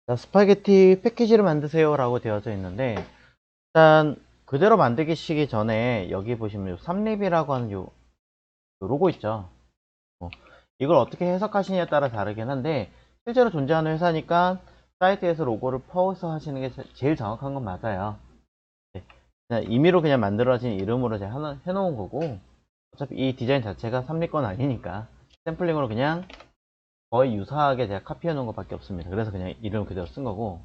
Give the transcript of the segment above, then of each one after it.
자, 스파게티 패키지를 만드세요 라고 되어져 있는데, 일단 그대로 만들기 전에 여기 보시면 요 삼립이라고 하는 요 로고 있죠. 어, 이걸 어떻게 해석하시냐에 따라 다르긴 한데, 실제로 존재하는 회사니까 사이트에서 로고를 퍼서 하시는 게 제일 정확한 건 맞아요. 네, 그냥 임의로 그냥 만들어진 이름으로 제가 하나 해놓은 거고, 어차피 이 디자인 자체가 삼립 건 아니니까 샘플링으로 그냥 거의 유사하게 제가 카피해 놓은 것밖에 없습니다. 그래서 그냥 이름 그대로 쓴 거고,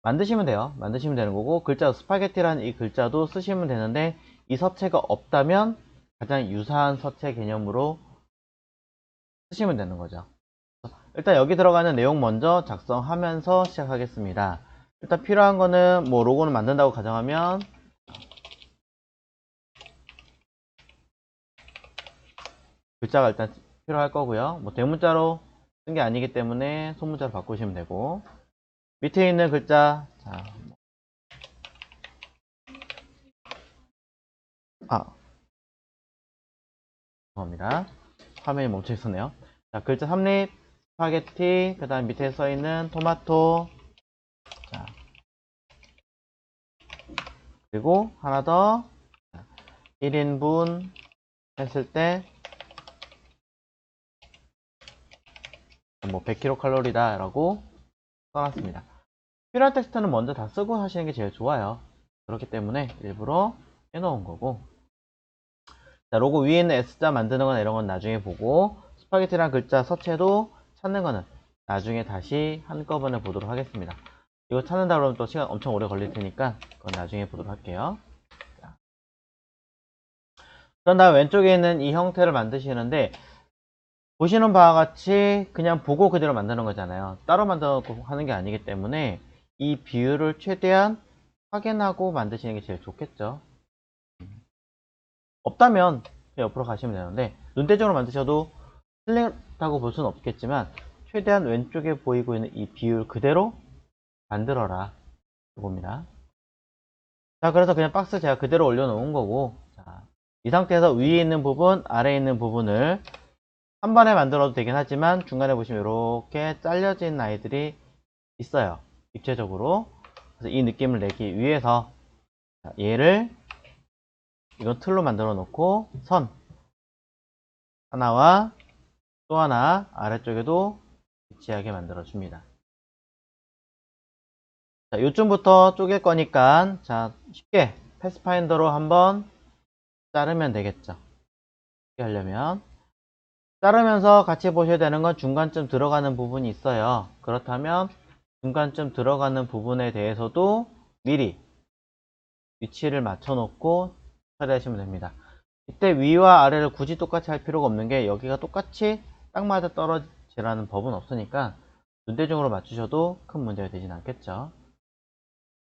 만드시면 돼요. 만드시면 되는 거고, 글자 스파게티라는 이 글자도 쓰시면 되는데, 이 서체가 없다면 가장 유사한 서체 개념으로 쓰시면 되는 거죠. 일단 여기 들어가는 내용 먼저 작성하면서 시작하겠습니다. 일단 필요한 거는 뭐 로고는 만든다고 가정하면 글자가 일단 필요할 거고요. 뭐 대문자로 쓴 게 아니기 때문에 소문자로 바꾸시면 되고, 밑에 있는 글자, 자, 죄송합니다. 화면이 멈춰 있었네요. 자, 글자 3립, 스파게티, 그 다음 밑에 써 있는 토마토, 자, 그리고 하나 더, 1인분 했을 때, 뭐 100kcal 라고 써놨습니다. 필요한 텍스트는 먼저 다 쓰고 하시는 게 제일 좋아요. 그렇기 때문에 일부러 해놓은 거고. 자, 로고 위에 있는 S자 만드는 거나 이런 건 나중에 보고, 스파게티란 글자 서체도 찾는 거는 나중에 다시 한꺼번에 보도록 하겠습니다. 이거 찾는다 그러면 또 시간 엄청 오래 걸릴 테니까 그건 나중에 보도록 할게요. 자, 그런 다음 왼쪽에 있는 이 형태를 만드시는데, 보시는 바와 같이 그냥 보고 그대로 만드는 거잖아요. 따로 만들고 하는 게 아니기 때문에 이 비율을 최대한 확인하고 만드시는 게 제일 좋겠죠. 없다면 옆으로 가시면 되는데, 눈대중으로 만드셔도 틀렸다고 볼 수는 없겠지만 최대한 왼쪽에 보이고 있는 이 비율 그대로 만들어라, 이겁니다. 자, 그래서 그냥 박스 제가 그대로 올려놓은 거고, 자, 이 상태에서 위에 있는 부분, 아래에 있는 부분을 한 번에 만들어도 되긴 하지만 중간에 보시면 이렇게 잘려진 아이들이 있어요. 입체적으로. 그래서 이 느낌을 내기 위해서 얘를 이건 틀로 만들어 놓고 선 하나와 또 하나 아래쪽에도 위치하게 만들어 줍니다. 자, 요쯤부터 쪼갤 거니까 자, 쉽게 패스파인더로 한번 자르면 되겠죠. 이렇게 하려면 자르면서 같이 보셔야 되는 건 중간쯤 들어가는 부분이 있어요. 그렇다면 중간쯤 들어가는 부분에 대해서도 미리 위치를 맞춰 놓고 처리하시면 됩니다. 이때 위와 아래를 굳이 똑같이 할 필요가 없는 게, 여기가 똑같이 딱 맞아 떨어지라는 법은 없으니까 눈대중으로 맞추셔도 큰 문제가 되진 않겠죠.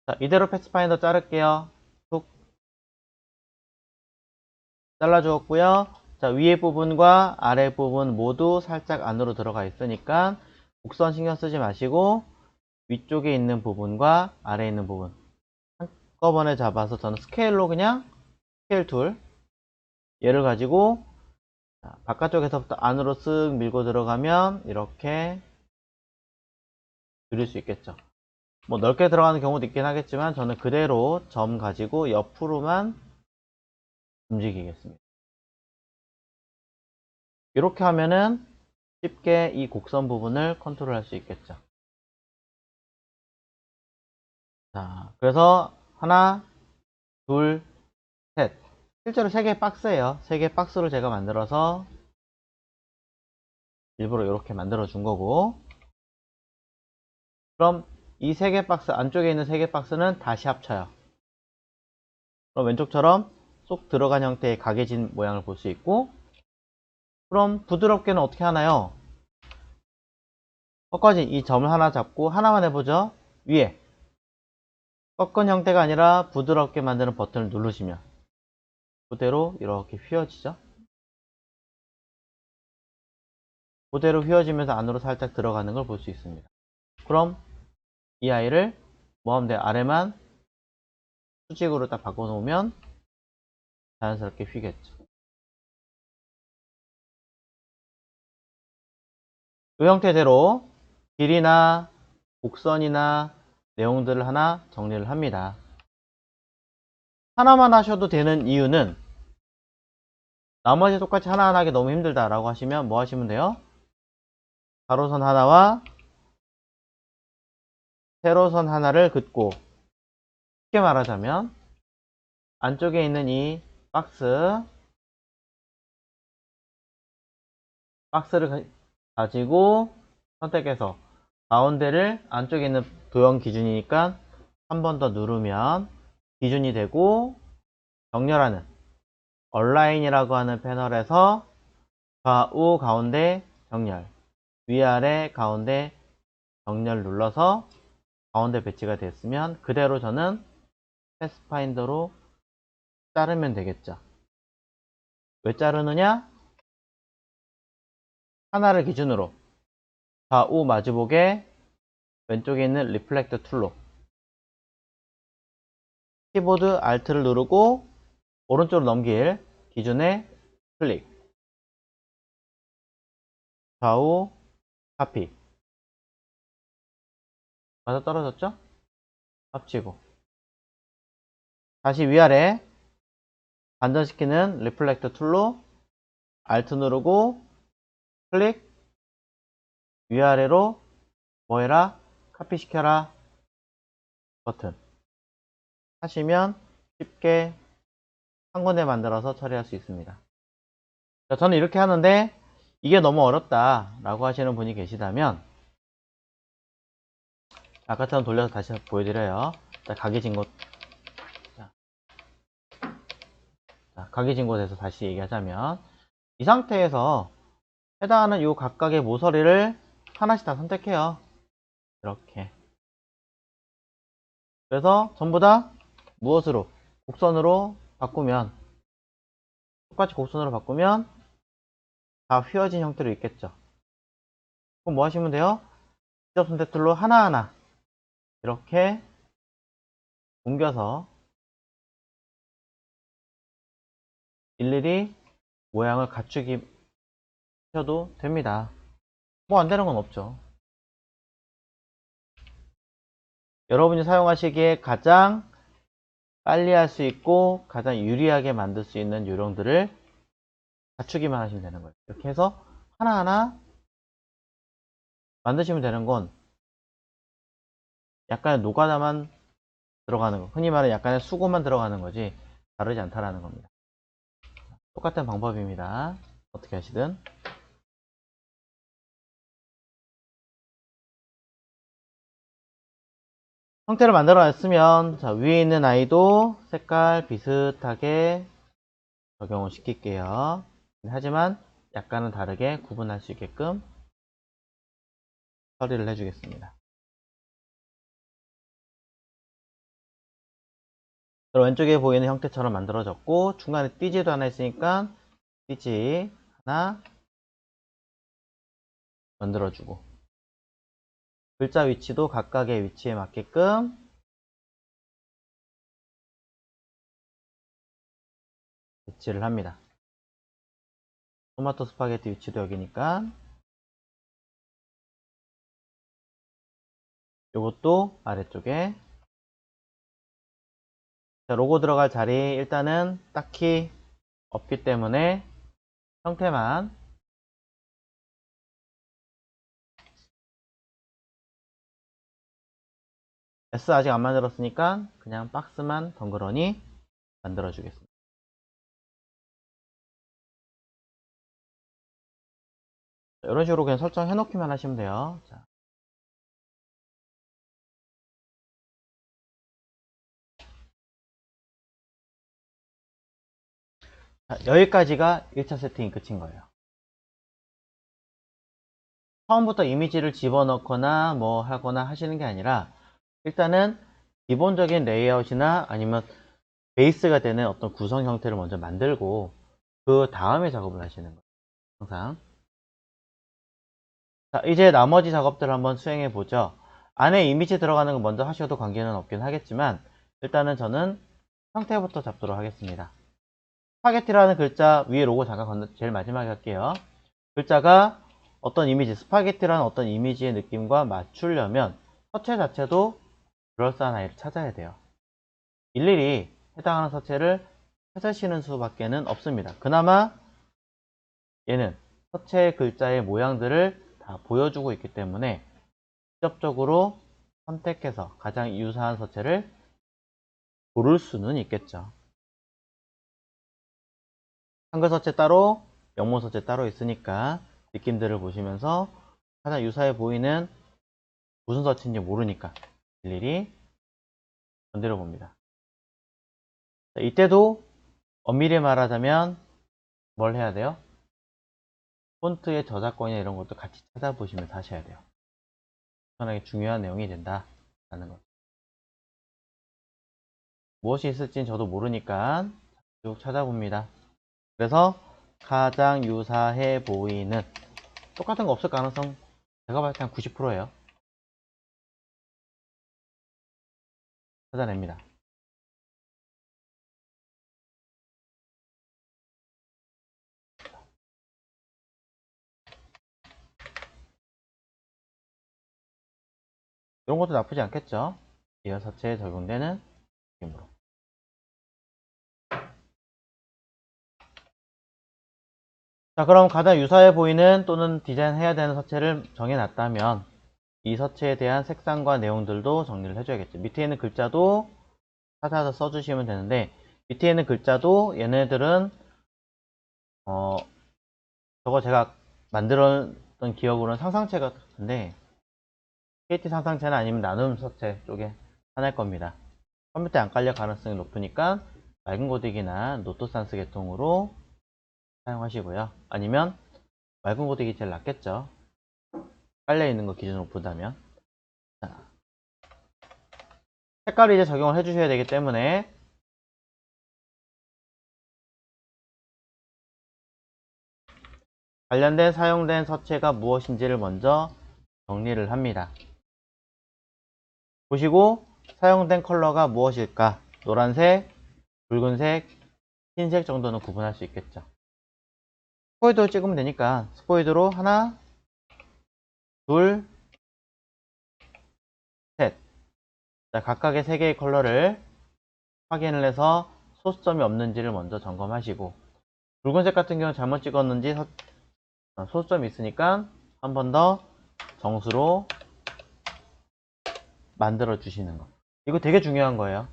자, 이대로 패스파인더 자를게요. 툭 잘라 주었고요. 자, 위에 부분과 아래 부분 모두 살짝 안으로 들어가 있으니까 곡선 신경 쓰지 마시고 위쪽에 있는 부분과 아래에 있는 부분 한꺼번에 잡아서, 저는 스케일로 그냥 스케일 툴 얘를 가지고 바깥쪽에서부터 안으로 쓱 밀고 들어가면 이렇게 줄일 수 있겠죠. 뭐 넓게 들어가는 경우도 있긴 하겠지만 저는 그대로 점 가지고 옆으로만 움직이겠습니다. 이렇게 하면은 쉽게 이 곡선 부분을 컨트롤 할 수 있겠죠. 자, 그래서 하나, 둘, 셋. 실제로 3개의 박스예요. 3개의 박스를 제가 만들어서 일부러 이렇게 만들어 준 거고, 그럼 이 3개 박스 안쪽에 있는 3개 박스는 다시 합쳐요. 그럼 왼쪽처럼 쏙 들어간 형태의 각해진 모양을 볼 수 있고, 그럼 부드럽게는 어떻게 하나요? 꺾어진 이 점을 하나 잡고 하나만 해보죠. 위에 꺾은 형태가 아니라 부드럽게 만드는 버튼을 누르시면 그대로 이렇게 휘어지죠. 그대로 휘어지면서 안으로 살짝 들어가는 걸 볼 수 있습니다. 그럼 이 아이를 뭐 하면 돼요? 아래만 수직으로 딱 바꿔놓으면 자연스럽게 휘겠죠. 이 형태대로 길이나 곡선이나 내용들을 하나 정리를 합니다. 하나만 하셔도 되는 이유는 나머지 똑같이 하나하나 하기 너무 힘들다 라고 하시면 뭐 하시면 돼요? 가로선 하나와 세로선 하나를 긋고, 쉽게 말하자면 안쪽에 있는 이 박스를 가지고 선택해서 가운데를, 안쪽에 있는 도형 기준이니까 한 번 더 누르면 기준이 되고, 정렬하는 얼라인이라고 하는 패널에서 좌우 가운데 정렬, 위아래 가운데 정렬 눌러서 가운데 배치가 됐으면 그대로 저는 패스파인더로 자르면 되겠죠. 왜 자르느냐? 하나를 기준으로 좌우 마주보게 왼쪽에 있는 리플렉터 툴로 키보드 Alt를 누르고 오른쪽으로 넘길 기준에 클릭, 좌우 카피, 맞아 떨어졌죠? 합치고 다시 위아래 반전시키는 리플렉터 툴로 Alt 누르고 클릭, 위아래로 뭐해라? 카피 시켜라 버튼 하시면 쉽게 한 군데 만들어서 처리할 수 있습니다. 자, 저는 이렇게 하는데 이게 너무 어렵다 라고 하시는 분이 계시다면 아까처럼 돌려서 다시 보여드려요. 자, 각이진 곳에서 다시 얘기하자면 이 상태에서 해당하는 이 각각의 모서리를 하나씩 다 선택해요. 이렇게. 그래서 전부 다 무엇으로? 곡선으로 바꾸면, 똑같이 곡선으로 바꾸면 다 휘어진 형태로 있겠죠. 그럼 뭐 하시면 돼요? 직접 선택 툴로 하나하나 이렇게 옮겨서 일일이 모양을 갖추기 하셔도 됩니다. 뭐 안 되는 건 없죠. 여러분이 사용하시기에 가장 빨리 할 수 있고 가장 유리하게 만들 수 있는 요령들을 갖추기만 하시면 되는 거예요. 이렇게 해서 하나하나 만드시면 되는 건 약간의 노가다만 들어가는 거, 흔히 말하는 약간의 수고만 들어가는 거지 다르지 않다라는 겁니다. 똑같은 방법입니다. 어떻게 하시든. 형태를 만들어 놨으면 자, 위에 있는 아이도 색깔 비슷하게 적용을 시킬게요. 하지만 약간은 다르게 구분할 수 있게끔 처리를 해주겠습니다. 왼쪽에 보이는 형태처럼 만들어졌고 중간에 띠지도 하나 있으니까 띠지 하나 만들어주고, 글자 위치도 각각의 위치에 맞게끔 배치를 합니다. 토마토 스파게티 위치도 여기니까 요것도 아래쪽에. 자, 로고 들어갈 자리 일단은 딱히 없기 때문에 형태만 S 아직 안 만들었으니까 그냥 박스만 덩그러니 만들어 주겠습니다. 이런 식으로 그냥 설정해 놓기만 하시면 돼요. 자. 자, 여기까지가 1차 세팅이 끝인 거예요. 처음부터 이미지를 집어넣거나 뭐 하거나 하시는 게 아니라 일단은 기본적인 레이아웃이나 아니면 베이스가 되는 어떤 구성 형태를 먼저 만들고 그 다음에 작업을 하시는 거예요. 항상. 자, 이제 나머지 작업들을 한번 수행해 보죠. 안에 이미지 들어가는 거 먼저 하셔도 관계는 없긴 하겠지만 일단은 저는 형태부터 잡도록 하겠습니다. 스파게티라는 글자 위에 로고 잠깐 건너 제일 마지막에 할게요. 글자가 어떤 이미지, 스파게티라는 어떤 이미지의 느낌과 맞추려면 서체 자체도 그럴싸한 아이를 찾아야 돼요. 일일이 해당하는 서체를 찾으시는 수밖에는 없습니다. 그나마 얘는 서체 글자의 모양들을 다 보여주고 있기 때문에 직접적으로 선택해서 가장 유사한 서체를 고를 수는 있겠죠. 한글 서체 따로, 영문 서체 따로 있으니까 느낌들을 보시면서 가장 유사해 보이는 무슨 서체인지 모르니까 일일이 건드려 봅니다. 이때도 엄밀히 말하자면 뭘 해야 돼요? 폰트의 저작권이나 이런 것도 같이 찾아보시면서 하셔야 돼요. 엄청나게 중요한 내용이 된다라는 것. 무엇이 있을지는 저도 모르니까 쭉 찾아봅니다. 그래서 가장 유사해 보이는 똑같은 거 없을 가능성 제가 봤을 때 한 90%예요. 찾아냅니다. 이런 것도 나쁘지 않겠죠? 이어 서체에 적용되는 느낌으로. 자, 그럼 가장 유사해 보이는 또는 디자인해야 되는 서체를 정해놨다면 이 서체에 대한 색상과 내용들도 정리를 해줘야겠죠. 밑에 있는 글자도 찾아서 써주시면 되는데 밑에 있는 글자도 얘네들은 저거 제가 만들었던 기억으로는 상상체 같은데 KT 상상체는 아니면 나눔 서체 쪽에 하나일 겁니다. 컴퓨터에 안 깔릴 가능성이 높으니까 맑은 고딕이나 노트산스 계통으로 사용하시고요. 아니면 맑은 고딕이 제일 낫겠죠. 깔려 있는 거 기준으로 본다면. 자, 색깔을 이제 적용을 해주셔야 되기 때문에 관련된 사용된 서체가 무엇인지를 먼저 정리를 합니다. 보시고 사용된 컬러가 무엇일까? 노란색, 붉은색, 흰색 정도는 구분할 수 있겠죠. 스포이드로 찍으면 되니까 스포이드로 하나, 둘, 셋. 자, 각각의 3개의 컬러를 확인을 해서 소수점이 없는지를 먼저 점검하시고 붉은색 같은 경우는 잘못 찍었는지 소수점이 있으니까 한 번 더 정수로 만들어 주시는 거. 이거 되게 중요한 거예요.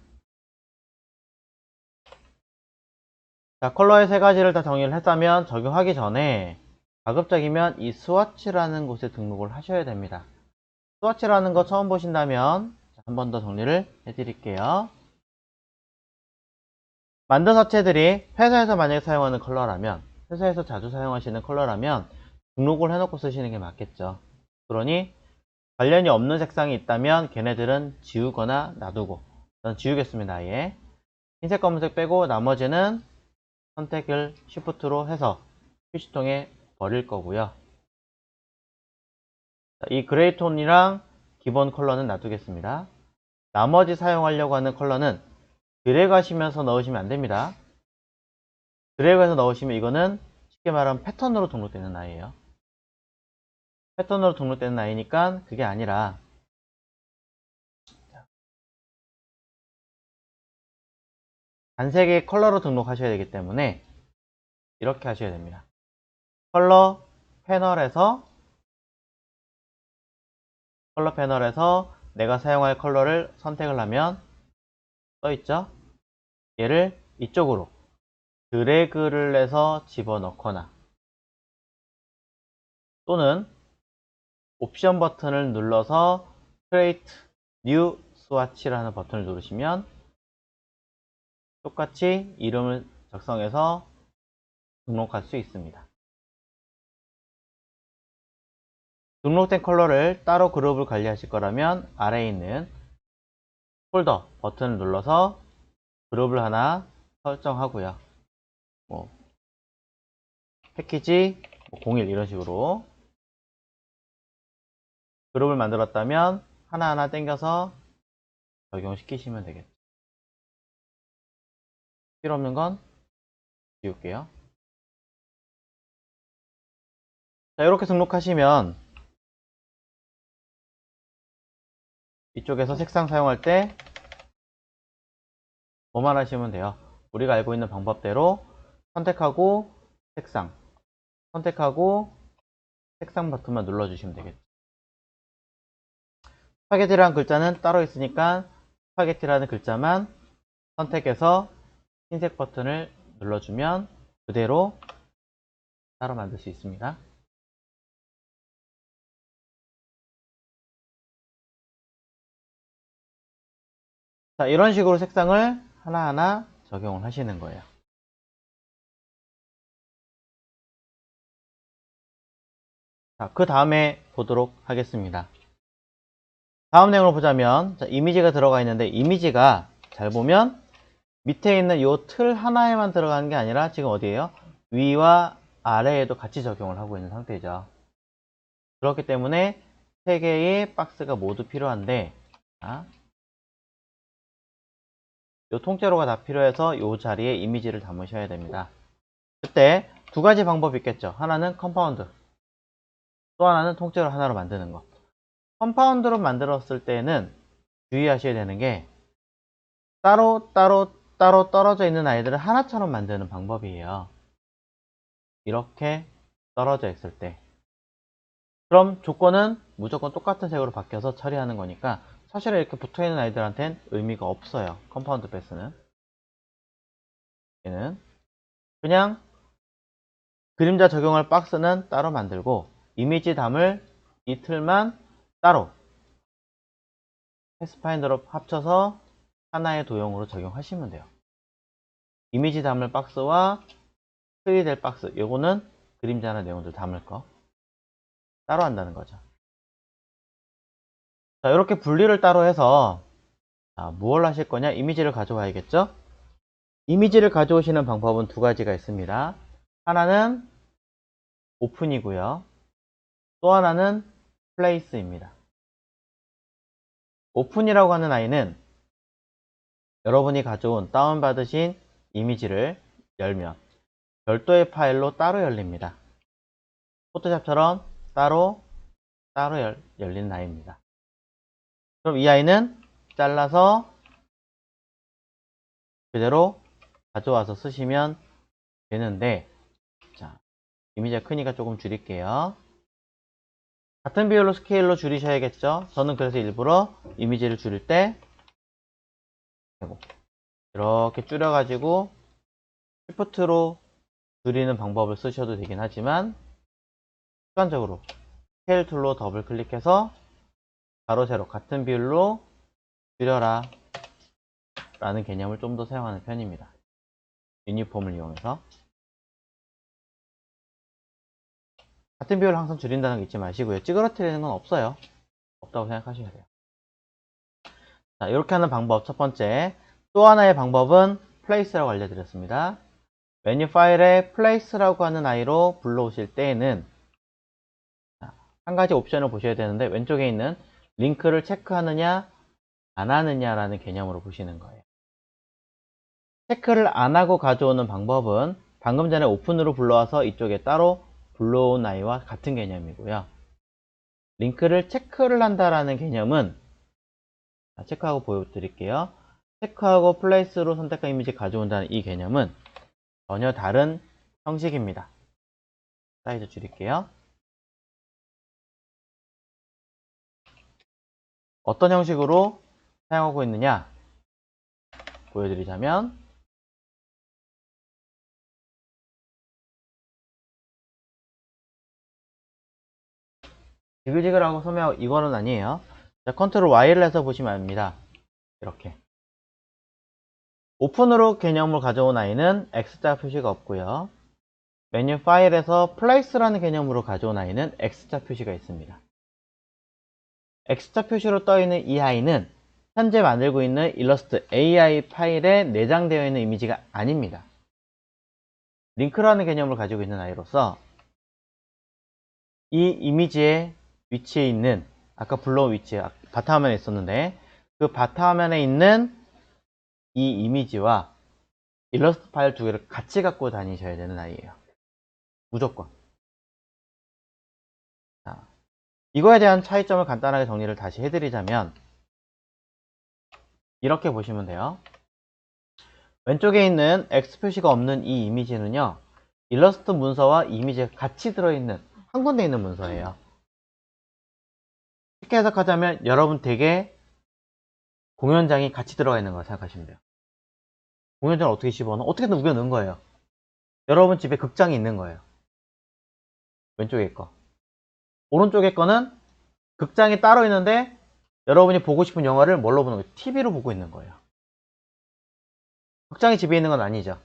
자, 컬러의 3가지를 다 정리를 했다면 적용하기 전에 가급적이면 이 스와치라는 곳에 등록을 하셔야 됩니다. 스와치라는 거 처음 보신다면 한 번 더 정리를 해드릴게요. 만든 서체들이 회사에서 만약에 사용하는 컬러라면, 회사에서 자주 사용하시는 컬러라면 등록을 해놓고 쓰시는 게 맞겠죠. 그러니 관련이 없는 색상이 있다면 걔네들은 지우거나 놔두고, 저는 지우겠습니다. 아예 흰색 검은색 빼고 나머지는 선택을 Shift로 해서 표시통에 버릴 거고요. 이 그레이톤이랑 기본 컬러는 놔두겠습니다. 나머지 사용하려고 하는 컬러는 드래그 하시면서 넣으시면 안됩니다. 드래그해서 넣으시면 이거는 쉽게 말하면 패턴으로 등록되는 아이예요. 패턴으로 등록되는 아이니까 그게 아니라 단색의 컬러로 등록하셔야 되기 때문에 이렇게 하셔야 됩니다. 컬러 패널에서 내가 사용할 컬러를 선택을 하면 써있죠? 얘를 이쪽으로 드래그를 해서 집어넣거나 또는 옵션 버튼을 눌러서 Create New Swatch라는 버튼을 누르시면 똑같이 이름을 작성해서 등록할 수 있습니다. 등록된 컬러를 따로 그룹을 관리하실 거라면 아래에 있는 폴더 버튼을 눌러서 그룹을 하나 설정하고요. 뭐 패키지 01 이런 식으로 그룹을 만들었다면 하나하나 당겨서 적용시키시면 되겠죠. 필요 없는 건 지울게요. 자, 이렇게 등록하시면 이쪽에서 색상 사용할 때 뭐만 하시면 돼요. 우리가 알고 있는 방법대로 선택하고 색상, 선택하고 색상 버튼만 눌러주시면 되겠죠. 스파게티라는 글자는 따로 있으니까 스파게티라는 글자만 선택해서 흰색 버튼을 눌러주면 그대로 따로 만들 수 있습니다. 자, 이런 식으로 색상을 하나하나 적용을 하시는 거예요. 자, 그 다음에 보도록 하겠습니다. 다음 내용을 보자면, 자, 이미지가 들어가 있는데, 이미지가 잘 보면 밑에 있는 이 틀 하나에만 들어가는 게 아니라 지금 어디에요? 위와 아래에도 같이 적용을 하고 있는 상태죠. 그렇기 때문에 세 개의 박스가 모두 필요한데, 자, 이 통째로가 다 필요해서 이 자리에 이미지를 담으셔야 됩니다. 그때 두 가지 방법이 있겠죠. 하나는 컴파운드, 또 하나는 통째로 하나로 만드는 거. 컴파운드로 만들었을 때는 주의하셔야 되는 게 따로 떨어져 있는 아이들을 하나처럼 만드는 방법이에요. 이렇게 떨어져 있을 때. 그럼 조건은 무조건 똑같은 색으로 바뀌어서 처리하는 거니까 사실은 이렇게 붙어 있는 아이들한테는 의미가 없어요. 컴파운드 패스는. 얘는 그냥 그림자 적용할 박스는 따로 만들고 이미지 담을 이 틀만 따로 패스파인더로 합쳐서 하나의 도형으로 적용하시면 돼요. 이미지 담을 박스와 틀이 될 박스, 요거는 그림자나 내용들 담을 거 따로 한다는 거죠. 자, 이렇게 분리를 따로 해서 뭘 하실 거냐? 이미지를 가져와야겠죠? 이미지를 가져오시는 방법은 두 가지가 있습니다. 하나는 오픈이고요. 또 하나는 플레이스입니다. 오픈이라고 하는 아이는 여러분이 가져온 다운받으신 이미지를 열면 별도의 파일로 따로 열립니다. 포토샵처럼 따로 열리는 아이입니다. 그럼 이 아이는 잘라서 그대로 가져와서 쓰시면 되는데, 자, 이미지가 크니까 조금 줄일게요. 같은 비율로 스케일로 줄이셔야겠죠? 저는 그래서 일부러 이미지를 줄일 때 이렇게 줄여가지고 시프트로 줄이는 방법을 쓰셔도 되긴 하지만 습관적으로 스케일 툴로 더블 클릭해서 가로 세로 같은 비율로 줄여라 라는 개념을 좀 더 사용하는 편입니다. 유니폼을 이용해서 같은 비율을 항상 줄인다는 거 잊지 마시고요. 찌그러뜨리는 건 없어요. 없다고 생각하셔야 돼요. 자, 이렇게 하는 방법 첫 번째. 또 하나의 방법은 place라고 알려드렸습니다. 메뉴 파일에 place라고 하는 아이로 불러오실 때에는 한 가지 옵션을 보셔야 되는데 왼쪽에 있는 링크를 체크하느냐 안 하느냐라는 개념으로 보시는 거예요. 체크를 안 하고 가져오는 방법은 방금 전에 오픈으로 불러와서 이쪽에 따로 불러온 아이와 같은 개념이고요. 링크를 체크를 한다라는 개념은 체크하고 보여드릴게요. 체크하고 플레이스로 선택한 이미지 가져온다는 이 개념은 전혀 다른 형식입니다. 사이즈 줄일게요. 어떤 형식으로 사용하고 있느냐 보여드리자면 지글지글하고 소매하고 이거는 아니에요. 자, 컨트롤 Y를 해서 보시면 압니다. 이렇게 오픈으로 개념을 가져온 아이는 X자 표시가 없고요. 메뉴 파일에서 플레이스라는 개념으로 가져온 아이는 X자 표시가 있습니다. X자 표시로 떠있는 이 아이는 현재 만들고 있는 일러스트 AI 파일에 내장되어 있는 이미지가 아닙니다. 링크라는 개념을 가지고 있는 아이로서 이 이미지의 위치에 있는 아까 불러온 위치에 바탕화면에 있었는데 그 바탕화면에 있는 이 이미지와 일러스트 파일 두 개를 같이 갖고 다니셔야 되는 아이예요. 무조건. 자, 이거에 대한 차이점을 간단하게 정리를 다시 해드리자면 이렇게 보시면 돼요. 왼쪽에 있는 X 표시가 없는 이 이미지는요, 일러스트 문서와 이미지가 같이 들어있는 한 군데 있는 문서예요. 쉽게 해석하자면 여러분 댁에 공연장이 같이 들어가 있는 거 생각하시면 돼요. 공연장을 어떻게 집어넣어? 어떻게든 우겨 넣은 거예요. 여러분 집에 극장이 있는 거예요. 왼쪽에 거. 오른쪽에 거는 극장이 따로 있는데 여러분이 보고 싶은 영화를 뭘로 보는 거예요? TV로 보고 있는 거예요. 극장이 집에 있는 건 아니죠.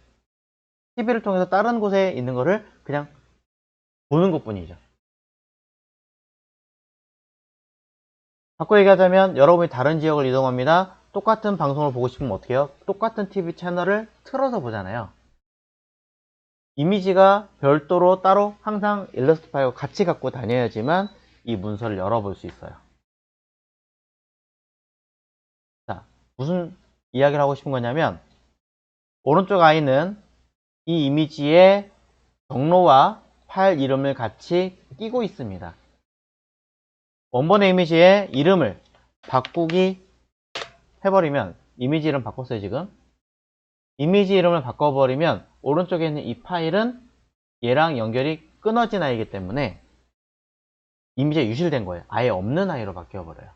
TV를 통해서 다른 곳에 있는 거를 그냥 보는 것 뿐이죠. 바꿔 얘기하자면 여러분이 다른 지역을 이동합니다. 똑같은 방송을 보고 싶으면 어떻게 해요? 똑같은 TV 채널을 틀어서 보잖아요. 이미지가 별도로 따로 항상 일러스트 파일과 같이 갖고 다녀야지만 이 문서를 열어볼 수 있어요. 자, 무슨 이야기를 하고 싶은 거냐면 오른쪽 아이는 이 이미지의 경로와 파일 이름을 같이 끼고 있습니다. 원본의 이미지의 이름을 바꾸기 해버리면, 이미지 이름 바꿨어요 지금. 이미지 이름을 바꿔버리면 오른쪽에 있는 이 파일은 얘랑 연결이 끊어진 아이기 때문에 이미지가 유실된 거예요. 아예 없는 아이로 바뀌어버려요.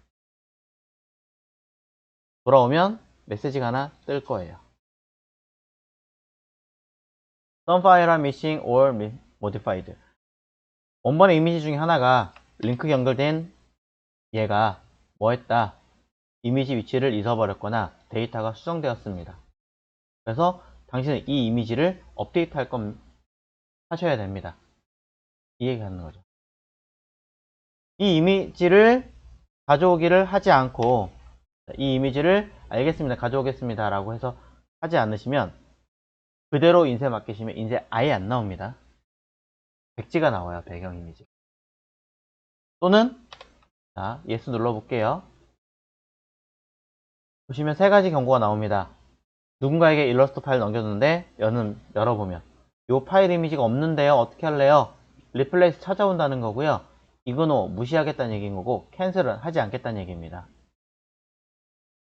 돌아오면 메시지가 하나 뜰 거예요. Some files are missing or modified. 원본의 이미지 중에 하나가 링크 연결된 얘가 뭐 했다? 이미지 위치를 잊어버렸거나 데이터가 수정되었습니다. 그래서 당신은 이 이미지를 업데이트 할 건 하셔야 됩니다. 이 얘기 하는 거죠. 이 이미지를 가져오기를 하지 않고, 이 이미지를 알겠습니다, 가져오겠습니다 라고 해서 하지 않으시면 그대로 인쇄 맡기시면 인쇄 아예 안 나옵니다. 백지가 나와요, 배경 이미지. 또는 자, 예스 눌러볼게요. 보시면 세 가지 경고가 나옵니다. 누군가에게 일러스트 파일 넘겨줬는데 열어보면 이 파일 이미지가 없는데요, 어떻게 할래요? 리플레이스 찾아온다는 거고요. 이그노 무시하겠다는 얘기인 거고, 캔슬은 하지 않겠다는 얘기입니다.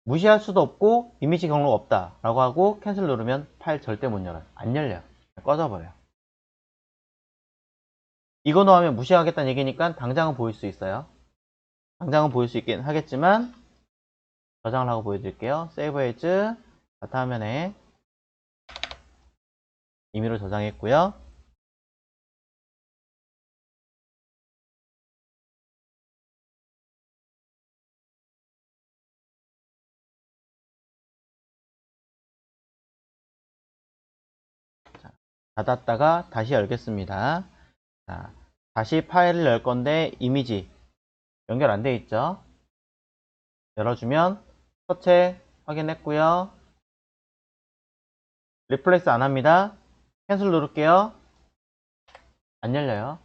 무시할 수도 없고 이미지 경로가 없다 라고 하고 캔슬 누르면 파일 절대 못 열어요. 안 열려요. 꺼져버려요. 이거노 하면 무시하겠다는 얘기니까 당장은 보일 수 있어요. 당장은 보일 수 있긴 하겠지만 저장을 하고 보여드릴게요. 세이브 에즈 다타 화면에 임의로 저장했고요. 자, 닫았다가 다시 열겠습니다. 자, 다시 파일을 열 건데 이미지 연결 안 돼 있죠? 열어주면 서체 확인했고요. 리플레이스 안 합니다. 캔슬 누를게요. 안 열려요.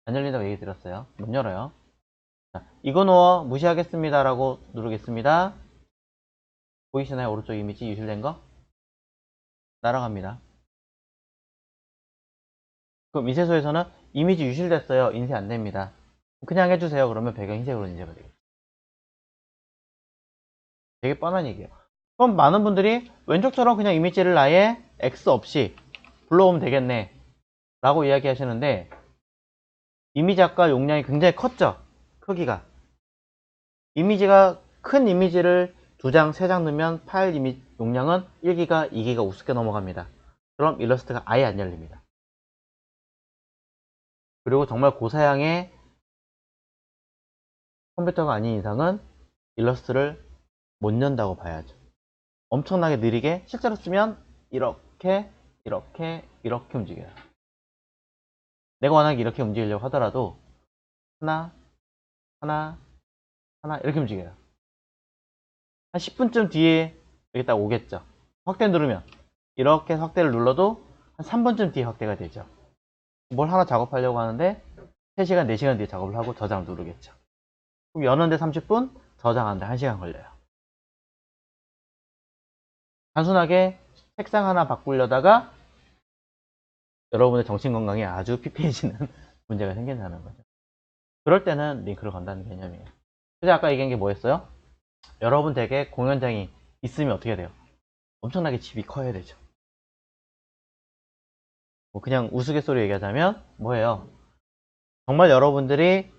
안 열린다고 얘기 드렸어요. 못 열어요. 자, 이그노어 무시하겠습니다 라고 누르겠습니다. 보이시나요? 오른쪽 이미지 유실된 거? 날아갑니다. 그럼 인쇄소에서는 이미지 유실됐어요, 인쇄 안 됩니다. 그냥 해주세요. 그러면 배경 흰색으로 인쇄가 되겠죠. 되게 뻔한 얘기예요. 그럼 많은 분들이 왼쪽처럼 그냥 이미지를 아예 X 없이 불러오면 되겠네 라고 이야기 하시는데, 이미지 아까 용량이 굉장히 컸죠? 크기가. 이미지가 큰 이미지를 2장, 3장 넣으면 파일 이미지 용량은 1기가, 2기가 우습게 넘어갑니다. 그럼 일러스트가 아예 안 열립니다. 그리고 정말 고사양의 컴퓨터가 아닌 이상은 일러스트를 못 연다고 봐야죠. 엄청나게 느리게, 실제로 쓰면 이렇게 움직여요. 내가 워낙 이렇게 움직이려고 하더라도 하나 이렇게 움직여요. 한 10분쯤 뒤에 이렇게 딱 오겠죠. 확대 누르면 이렇게 확대를 눌러도 한 3분쯤 뒤에 확대가 되죠. 뭘 하나 작업하려고 하는데 3시간, 4시간 뒤에 작업을 하고 저장을 누르겠죠. 그럼 여는데 30분, 저장하는데 1시간 걸려요. 단순하게 색상 하나 바꾸려다가 여러분의 정신건강에 아주 피폐해지는 문제가 생긴다는 거죠. 그럴 때는 링크를 건다는 개념이에요. 그래서 아까 얘기한 게 뭐였어요? 여러분 댁에 공연장이 있으면 어떻게 돼요? 엄청나게 집이 커야 되죠. 뭐 그냥 우스갯소리 얘기하자면 뭐예요? 정말 여러분들이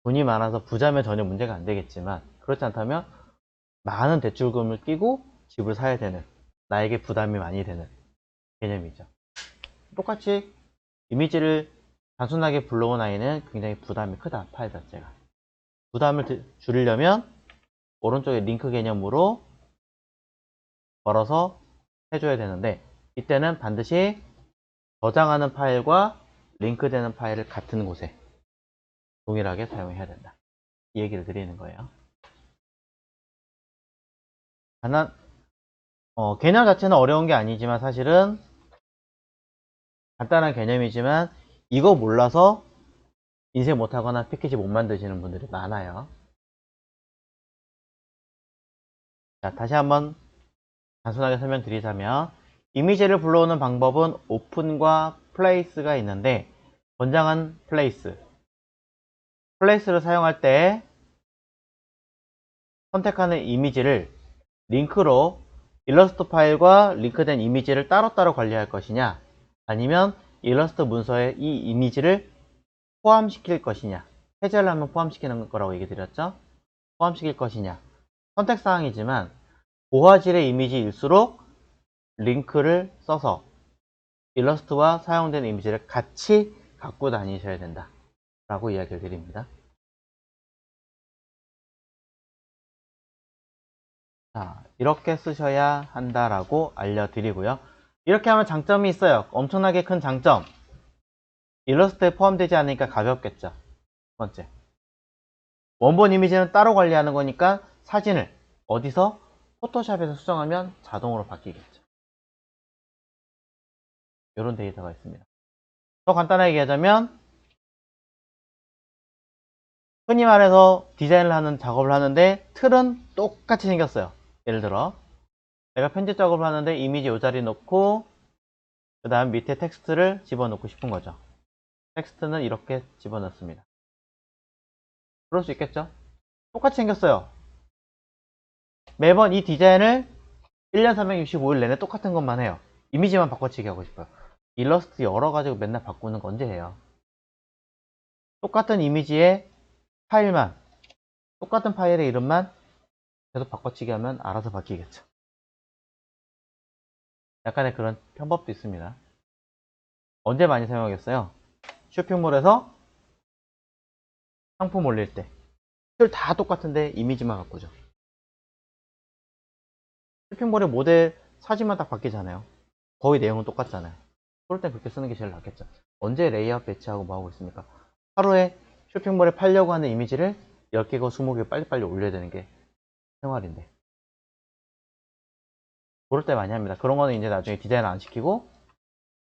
돈이 많아서 부자면 전혀 문제가 안 되겠지만 그렇지 않다면 많은 대출금을 끼고 집을 사야 되는, 나에게 부담이 많이 되는 개념이죠. 똑같이 이미지를 단순하게 불러온 아이는 굉장히 부담이 크다, 파일 자체가. 부담을 줄이려면 오른쪽에 링크 개념으로 걸어서 해줘야 되는데, 이때는 반드시 저장하는 파일과 링크되는 파일을 같은 곳에 동일하게 사용해야 된다, 이 얘기를 드리는 거예요. 개념 자체는 어려운 게 아니지만 사실은 간단한 개념이지만 이거 몰라서 인쇄 못하거나 패키지 못 만드시는 분들이 많아요. 자, 다시 한번 단순하게 설명드리자면 이미지를 불러오는 방법은 오픈과 플레이스가 있는데, 권장한 플레이스를 사용할 때 선택하는 이미지를 링크로 일러스트 파일과 링크된 이미지를 따로따로 관리할 것이냐, 아니면 일러스트 문서에 이 이미지를 포함시킬 것이냐, 해제를 하면 포함시키는 거라고 얘기 드렸죠. 포함시킬 것이냐, 선택사항이지만 고화질의 이미지일수록 링크를 써서 일러스트와 사용된 이미지를 같이 갖고 다니셔야 된다 라고 이야기를 드립니다. 자, 이렇게 쓰셔야 한다라고 알려드리고요. 이렇게 하면 장점이 있어요. 엄청나게 큰 장점. 일러스트에 포함되지 않으니까 가볍겠죠. 첫 번째, 원본 이미지는 따로 관리하는 거니까 사진을 어디서? 포토샵에서 수정하면 자동으로 바뀌겠죠. 이런 데이터가 있습니다. 더 간단하게 얘기하자면 흔히 말해서 디자인을 하는 작업을 하는데 틀은 똑같이 생겼어요. 예를 들어 내가 편집 작업을 하는데 이미지 이 자리 놓고 그 다음 밑에 텍스트를 집어넣고 싶은 거죠. 텍스트는 이렇게 집어넣습니다. 그럴 수 있겠죠? 똑같이 생겼어요. 매번 이 디자인을 1년 365일 내내 똑같은 것만 해요. 이미지만 바꿔치기 하고 싶어요. 일러스트 여러 가지고 맨날 바꾸는 거 언제 해요? 똑같은 이미지의 파일만, 똑같은 파일의 이름만 계속 바꿔치기 하면 알아서 바뀌겠죠. 약간의 그런 편법도 있습니다. 언제 많이 사용하겠어요? 쇼핑몰에서 상품 올릴 때 툴 다 똑같은데 이미지만 바꾸죠. 쇼핑몰의 모델 사진만 딱 바뀌잖아요. 거의 내용은 똑같잖아요. 그럴 땐 그렇게 쓰는 게 제일 낫겠죠. 언제 레이아웃 배치하고 뭐 하고 있습니까? 하루에 쇼핑몰에 팔려고 하는 이미지를 10개고 20개 빨리빨리 올려야 되는 게 생활인데, 그럴 때 많이 합니다. 그런 거는 이제 나중에 디자인 안 시키고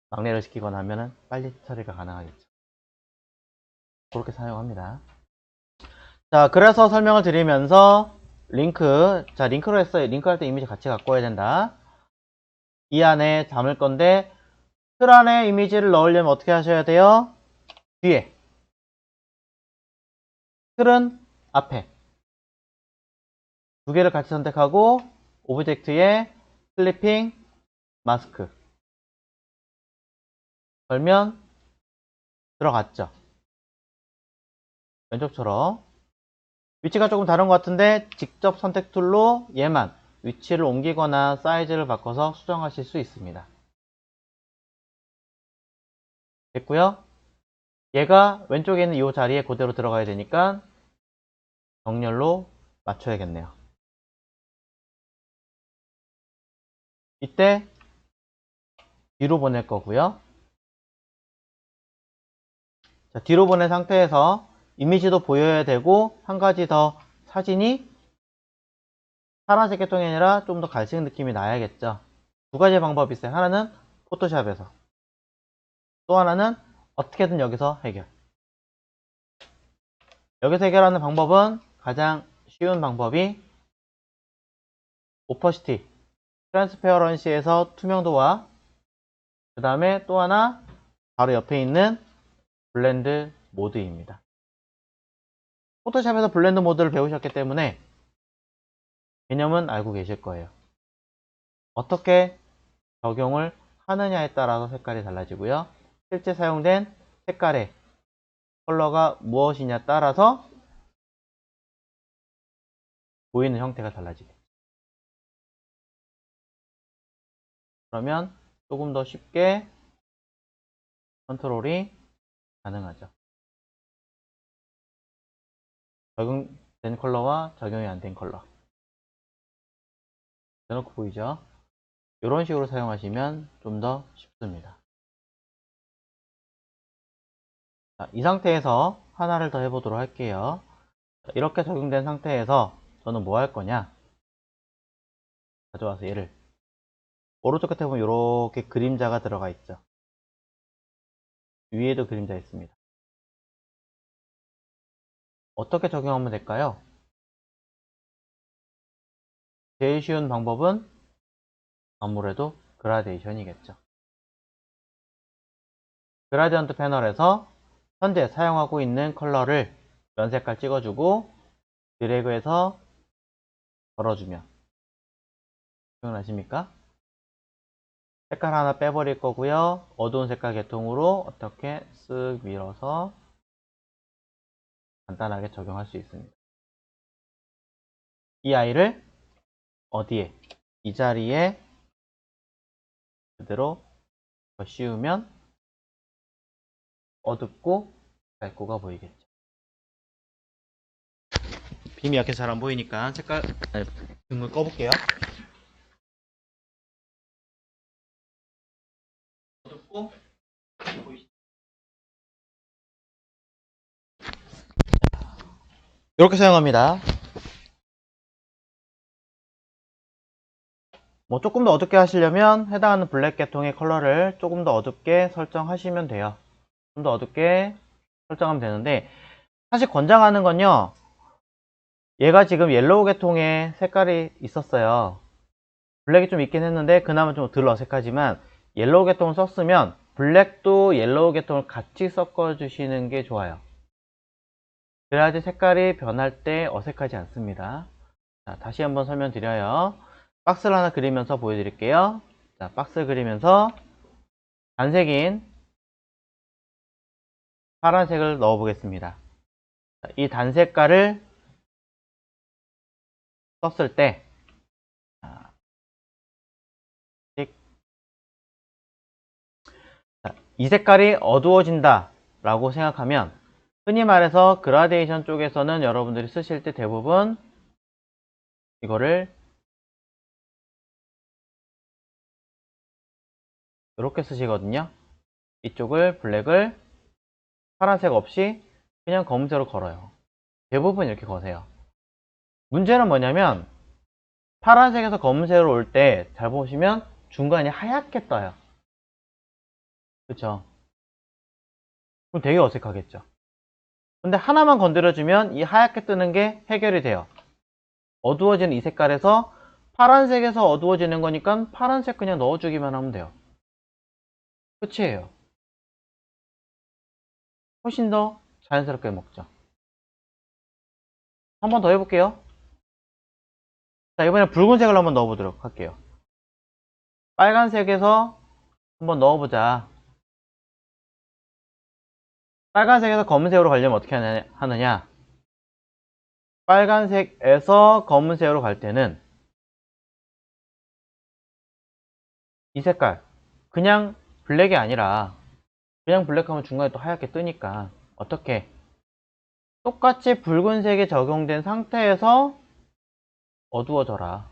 막내를 시키거나 하면은 빨리 처리가 가능하겠죠. 그렇게 사용합니다. 자, 그래서 설명을 드리면서 링크로 했어요. 링크 할 때 이미지 같이 갖고 와야 된다. 이 안에 담을 건데 틀 안에 이미지를 넣으려면 어떻게 하셔야 돼요? 뒤에, 틀은 앞에 두 개를 같이 선택하고 오브젝트에 클리핑 마스크 걸면 들어갔죠. 왼쪽처럼 위치가 조금 다른 것 같은데 직접 선택 툴로 얘만 위치를 옮기거나 사이즈를 바꿔서 수정하실 수 있습니다. 됐고요. 얘가 왼쪽에 있는 이 자리에 그대로 들어가야 되니까 정렬로 맞춰야겠네요. 이때 뒤로 보낼 거고요. 자, 뒤로 보낸 상태에서 이미지도 보여야 되고 한 가지 더, 사진이 파란색 계통이 아니라 좀 더 갈색 느낌이 나야겠죠. 두 가지 방법이 있어요. 하나는 포토샵에서, 또 하나는 어떻게든 여기서 해결. 여기서 해결하는 방법은 가장 쉬운 방법이 오퍼시티, 트랜스페어런시에서 투명도와 그 다음에 또 하나 바로 옆에 있는 블렌드 모드입니다. 포토샵에서 블렌드 모드를 배우셨기 때문에 개념은 알고 계실 거예요. 어떻게 적용을 하느냐에 따라서 색깔이 달라지고요. 실제 사용된 색깔의 컬러가 무엇이냐에 따라서 보이는 형태가 달라지겠죠. 그러면 조금 더 쉽게 컨트롤이 가능하죠. 적용된 컬러와 적용이 안 된 컬러. 대놓고 보이죠? 이런 식으로 사용하시면 좀 더 쉽습니다. 자, 이 상태에서 하나를 더 해보도록 할게요. 자, 이렇게 적용된 상태에서 저는 뭐 할 거냐? 가져와서 얘를 오른쪽 끝에 보면 이렇게 그림자가 들어가 있죠. 위에도 그림자 있습니다. 어떻게 적용하면 될까요? 제일 쉬운 방법은 아무래도 그라데이션이겠죠. 그라디언트 패널에서 현재 사용하고 있는 컬러를 면 색깔 찍어주고 드래그해서 걸어주면 기억나십니까? 색깔 하나 빼버릴 거고요. 어두운 색깔 계통으로 어떻게 쓱 밀어서 간단하게 적용할 수 있습니다. 이 아이를 어디에? 이 자리에 그대로 씌우면 어둡고 밝고가 보이겠죠. 빔이 약해서 잘 안 보이니까 색깔 등을 꺼볼게요. 어둡고 보이시죠? 이렇게 사용합니다. 뭐 조금 더 어둡게 하시려면 해당하는 블랙 계통의 컬러를 조금 더 어둡게 설정하시면 돼요. 좀 더 어둡게 설정하면 되는데 사실 권장하는 건요, 얘가 지금 옐로우 계통의 색깔이 있었어요. 블랙이 좀 있긴 했는데 그나마 좀 덜 어색하지만 옐로우 계통을 썼으면 블랙도 옐로우 계통을 같이 섞어 주시는 게 좋아요. 그래야지 색깔이 변할 때 어색하지 않습니다. 자, 다시 한번 설명드려요. 박스를 하나 그리면서 보여드릴게요. 자, 박스 그리면서 단색인 파란색을 넣어 보겠습니다. 이 단색깔을 썼을 때 이 색깔이 어두워진다 라고 생각하면 흔히 말해서 그라데이션 쪽에서는 여러분들이 쓰실 때 대부분 이거를 이렇게 쓰시거든요. 이쪽을 블랙을 파란색 없이 그냥 검은색으로 걸어요. 대부분 이렇게 거세요. 문제는 뭐냐면 파란색에서 검은색으로 올 때 잘 보시면 중간이 하얗게 떠요. 그쵸? 그럼 되게 어색하겠죠. 근데 하나만 건드려주면 이 하얗게 뜨는 게 해결이 돼요. 어두워지는 이 색깔에서 파란색에서 어두워지는 거니까 파란색 그냥 넣어주기만 하면 돼요. 끝이에요. 훨씬 더 자연스럽게 먹죠. 한 번 더 해볼게요. 자, 이번엔 붉은색을 한번 넣어보도록 할게요. 빨간색에서 한번 넣어보자. 빨간색에서 검은색으로 가려면 어떻게 하느냐? 빨간색에서 검은색으로 갈 때는 이 색깔 그냥 블랙이 아니라 그냥 블랙하면 중간에 또 하얗게 뜨니까 어떻게 똑같이 붉은색이 적용된 상태에서 어두워져라.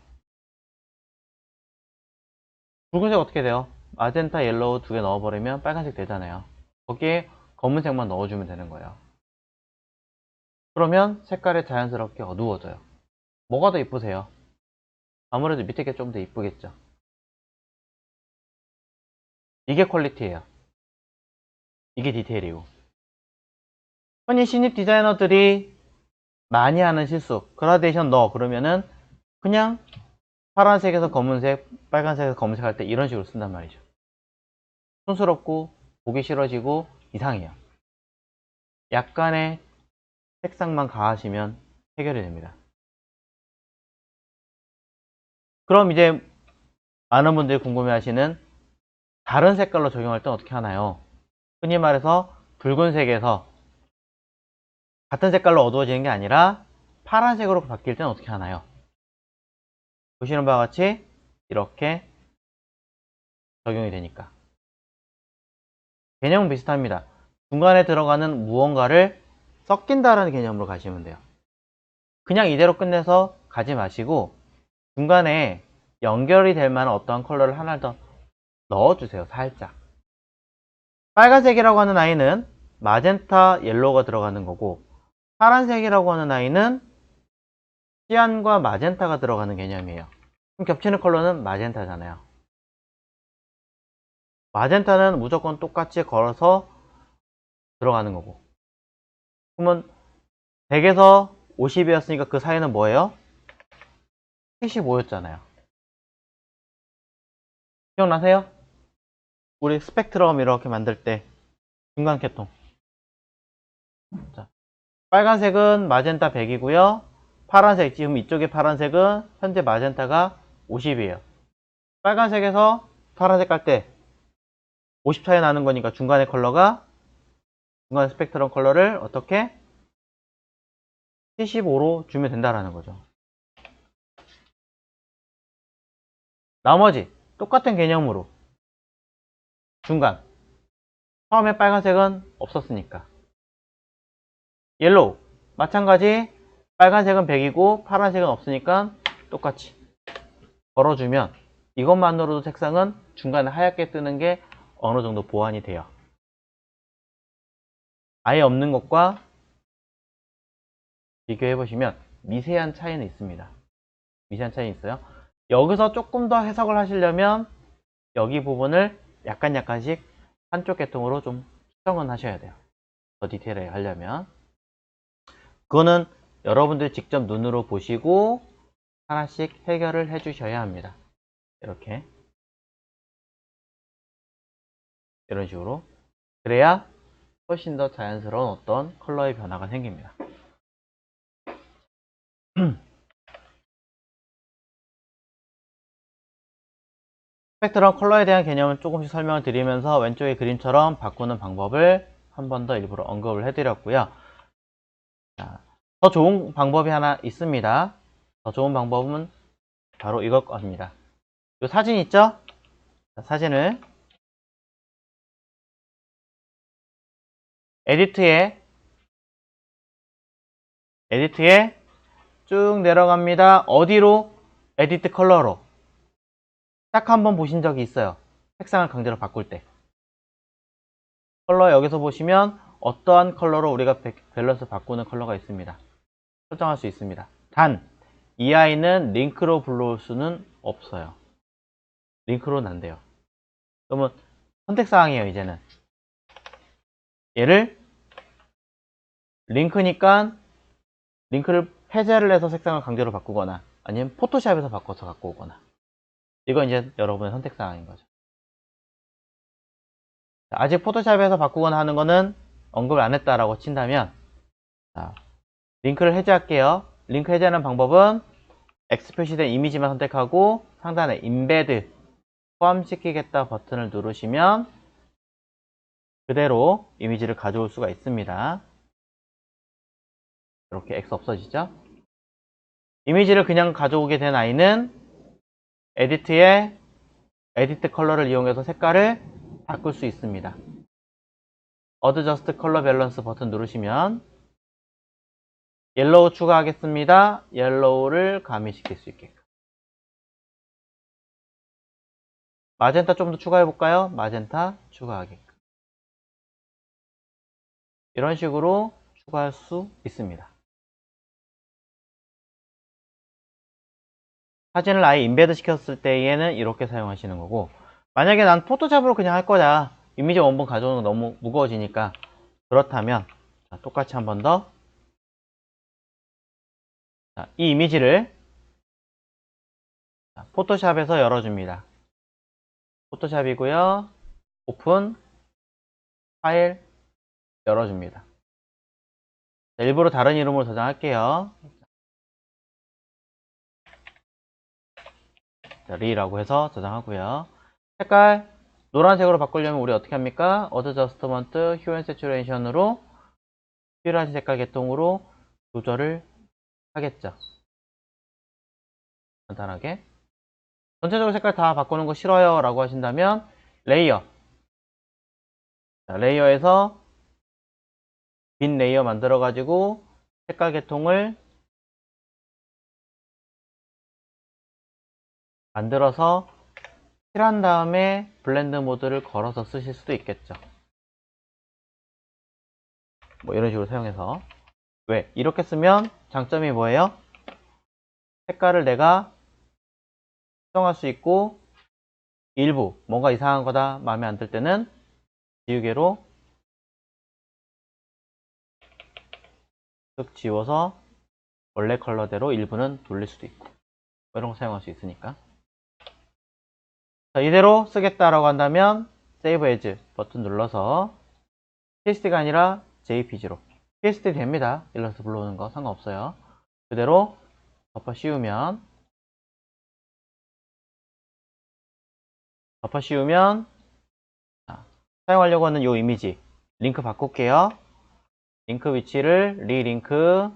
붉은색 어떻게 돼요? 마젠타, 옐로우 두 개 넣어버리면 빨간색 되잖아요. 거기에 검은색만 넣어주면 되는 거예요. 그러면 색깔이 자연스럽게 어두워져요. 뭐가 더 이쁘세요? 아무래도 밑에 게 좀 더 이쁘겠죠. 이게 퀄리티예요. 이게 디테일이고. 흔히 신입 디자이너들이 많이 하는 실수, 그라데이션 넣어 그러면은 그냥 파란색에서 검은색, 빨간색에서 검은색 할 때 이런 식으로 쓴단 말이죠. 촌스럽고 보기 싫어지고 이상해요. 약간의 색상만 가하시면 해결이 됩니다. 그럼 이제 많은 분들이 궁금해하시는 다른 색깔로 적용할 땐 어떻게 하나요? 흔히 말해서 붉은색에서 같은 색깔로 어두워지는 게 아니라 파란색으로 바뀔 때는 어떻게 하나요? 보시는 바와 같이 이렇게 적용이 되니까 개념은 비슷합니다. 중간에 들어가는 무언가를 섞인다라는 개념으로 가시면 돼요. 그냥 이대로 끝내서 가지 마시고 중간에 연결이 될 만한 어떠한 컬러를 하나 더 넣어주세요. 살짝. 빨간색이라고 하는 아이는 마젠타 옐로우가 들어가는 거고 파란색이라고 하는 아이는 시안과 마젠타가 들어가는 개념이에요. 그럼 겹치는 컬러는 마젠타잖아요. 마젠타는 무조건 똑같이 걸어서 들어가는 거고 그러면 100에서 50이었으니까 그 사이는 뭐예요? 75였잖아요. 기억나세요? 우리 스펙트럼 이렇게 만들 때 중간 계통. 자, 빨간색은 마젠타 100이고요. 파란색, 지금 이쪽에 파란색은 현재 마젠타가 50이에요. 빨간색에서 파란색 갈 때 50 차이 나는 거니까 중간의 컬러가 중간 스펙트럼 컬러를 어떻게 75로 주면 된다라는 거죠. 나머지 똑같은 개념으로 중간 처음에 빨간색은 없었으니까 옐로우 마찬가지 빨간색은 100이고 파란색은 없으니까 똑같이 걸어주면 이것만으로도 색상은 중간에 하얗게 뜨는 게 어느 정도 보완이 돼요. 아예 없는 것과 비교해 보시면 미세한 차이는 있습니다. 미세한 차이는 있어요. 여기서 조금 더 해석을 하시려면 여기 부분을 약간씩 한쪽 계통으로 좀 수정은 하셔야 돼요. 더 디테일하게 하려면 그거는 여러분들이 직접 눈으로 보시고 하나씩 해결을 해 주셔야 합니다. 이렇게 이런 식으로 그래야 훨씬 더 자연스러운 어떤 컬러의 변화가 생깁니다. 스펙트럼 컬러에 대한 개념은 조금씩 설명을 드리면서 왼쪽의 그림처럼 바꾸는 방법을 한 번 더 일부러 언급을 해드렸고요. 자, 더 좋은 방법이 하나 있습니다. 더 좋은 방법은 바로 이것 겁니다. 이 사진 있죠? 자, 사진을 에디트에 쭉 내려갑니다. 어디로? 에디트 컬러로. 딱 한 번 보신 적이 있어요. 색상을 강제로 바꿀 때. 컬러 여기서 보시면 어떠한 컬러로 우리가 밸런스 바꾸는 컬러가 있습니다. 설정할 수 있습니다. 단, 이 아이는 링크로 불러올 수는 없어요. 링크로는 안 돼요. 그러면 선택사항이에요, 이제는. 얘를 링크니까 링크를 해제를 해서 색상을 강제로 바꾸거나 아니면 포토샵에서 바꿔서 갖고 오거나 이건 이제 여러분의 선택사항인 거죠. 아직 포토샵에서 바꾸거나 하는 거는 언급을 안 했다라고 친다면 자, 링크를 해제할게요. 링크 해제하는 방법은 X 표시된 이미지만 선택하고 상단에 인베드 포함시키겠다 버튼을 누르시면 그대로 이미지를 가져올 수가 있습니다. 이렇게 X 없어지죠? 이미지를 그냥 가져오게 된 아이는 에디트에 에디트 컬러를 이용해서 색깔을 바꿀 수 있습니다. 어드저스트 컬러 밸런스 버튼 누르시면 옐로우 추가하겠습니다. 옐로우를 가미시킬 수 있게끔. 마젠타 좀 더 추가해 볼까요? 마젠타 추가하게끔. 이런 식으로 추가할 수 있습니다. 사진을 아예 인베드 시켰을 때에는 이렇게 사용하시는 거고 만약에 난 포토샵으로 그냥 할 거야. 이미지 원본 가져오는 거 너무 무거워지니까 그렇다면 자, 똑같이 한 번 더 이 이미지를 포토샵에서 열어줍니다. 포토샵이고요. 오픈 파일 열어줍니다. 자, 일부러 다른 이름으로 저장할게요. 자, 리라고 해서 저장하고요. 색깔 노란색으로 바꾸려면 우리 어떻게 합니까? 어드저스트먼트 휴 앤 세츄레이션으로 필요한 색깔 계통으로 조절을 하겠죠. 간단하게. 전체적으로 색깔 다 바꾸는 거 싫어요 라고 하신다면 레이어. 자, 레이어에서 빈 레이어 만들어 가지고 색깔 계통을 만들어서 칠한 다음에 블렌드 모드를 걸어서 쓰실 수도 있겠죠. 뭐 이런 식으로 사용해서. 왜? 이렇게 쓰면 장점이 뭐예요? 색깔을 내가 수정할 수 있고 일부 뭔가 이상한 거다 마음에 안 들 때는 지우개로 쓱 지워서 원래 컬러대로 일부는 돌릴 수도 있고 이런 거 사용할 수 있으니까. 자, 이대로 쓰겠다라고 한다면 Save As 버튼 눌러서 PSD가 아니라 JPG로 PSD 됩니다. 일러스트 불러오는 거 상관없어요. 그대로 덮어 씌우면 자, 사용하려고 하는 이 이미지 링크 바꿀게요. 링크 위치를 리링크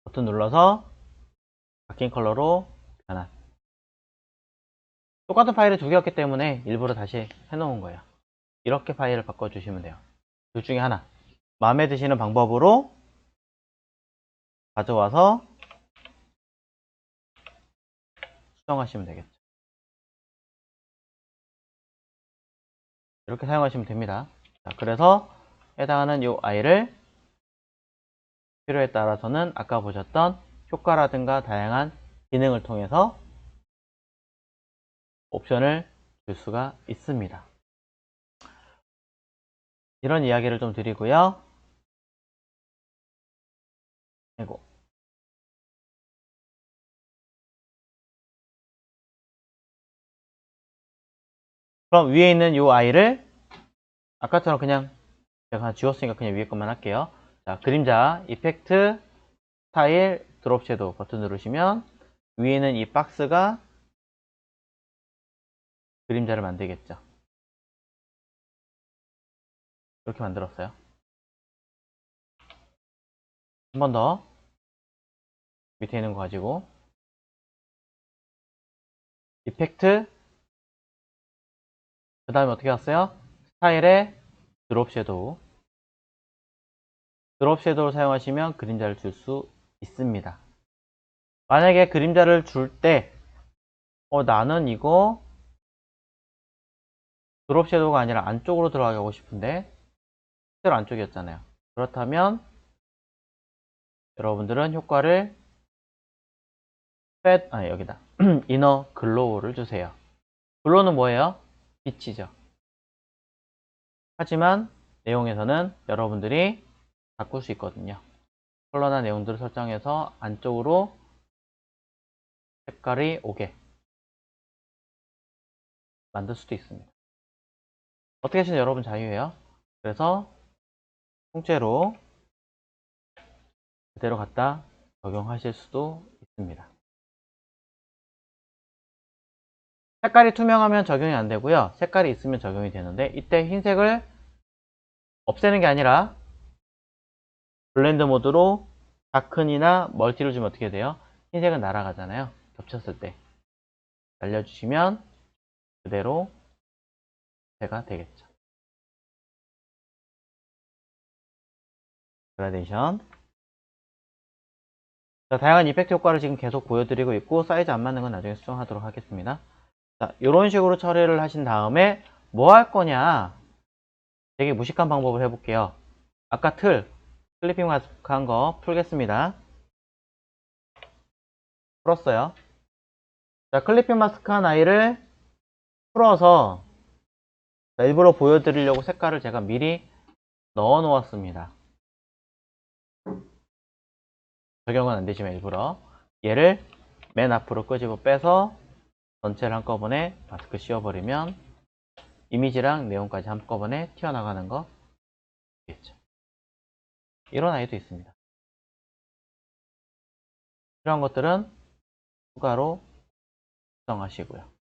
버튼 눌러서 바뀐 컬러로 변환. 똑같은 파일을 두 개였기 때문에 일부러 다시 해놓은 거예요. 이렇게 파일을 바꿔주시면 돼요. 둘 중에 하나 마음에 드시는 방법으로 가져와서 수정하시면 되겠죠. 이렇게 사용하시면 됩니다. 자, 그래서 해당하는 이 아이를 필요에 따라서는 아까 보셨던 효과라든가 다양한 기능을 통해서 옵션을 줄 수가 있습니다. 이런 이야기를 좀 드리고요. 아이고. 그럼 위에 있는 이 아이를 아까처럼 그냥 제가 지웠으니까 그냥 위에 것만 할게요. 자, 그림자, 이펙트, 스타일, 드롭 섀도우 버튼 누르시면 위에 있는 이 박스가 그림자를 만들겠죠. 이렇게 만들었어요. 한 번 더 밑에 있는 거 가지고 이펙트 그 다음에 어떻게 왔어요? 스타일에 드롭 섀도우 를 사용하시면 그림자를 줄 수 있습니다. 만약에 그림자를 줄 때 나는 이거 드롭 섀도우가 아니라 안쪽으로 들어가고 싶은데 실제로 안쪽이었잖아요. 그렇다면 여러분들은 효과를 여기다 이너 글로우를 주세요. 글로우는 뭐예요? 빛이죠. 하지만 내용에서는 여러분들이 바꿀 수 있거든요. 컬러나 내용들을 설정해서 안쪽으로 색깔이 오게 만들 수도 있습니다. 어떻게 하시든 여러분 자유예요. 그래서 통째로 그대로 갖다 적용하실 수도 있습니다. 색깔이 투명하면 적용이 안 되고요. 색깔이 있으면 적용이 되는데 이때 흰색을 없애는 게 아니라 블렌드 모드로 다큰이나 멀티를 주면 어떻게 돼요? 흰색은 날아가잖아요. 겹쳤을 때 날려주시면 그대로 제가 되겠죠. 그라데이션. 자, 다양한 이펙트 효과를 지금 계속 보여드리고 있고 사이즈 안 맞는 건 나중에 수정하도록 하겠습니다. 자, 이런 식으로 처리를 하신 다음에 뭐 할 거냐? 되게 무식한 방법을 해볼게요. 아까 클리핑 마스크 한 거 풀겠습니다. 풀었어요. 자, 클리핑 마스크 한 아이를 풀어서 일부러 보여드리려고 색깔을 제가 미리 넣어 놓았습니다. 적용은 안 되지만 일부러 얘를 맨 앞으로 끄집어 빼서 전체를 한꺼번에 마스크 씌워버리면 이미지랑 내용까지 한꺼번에 튀어나가는 거 있겠죠. 이런 아이도 있습니다. 필요한 것들은 추가로 수정하시고요.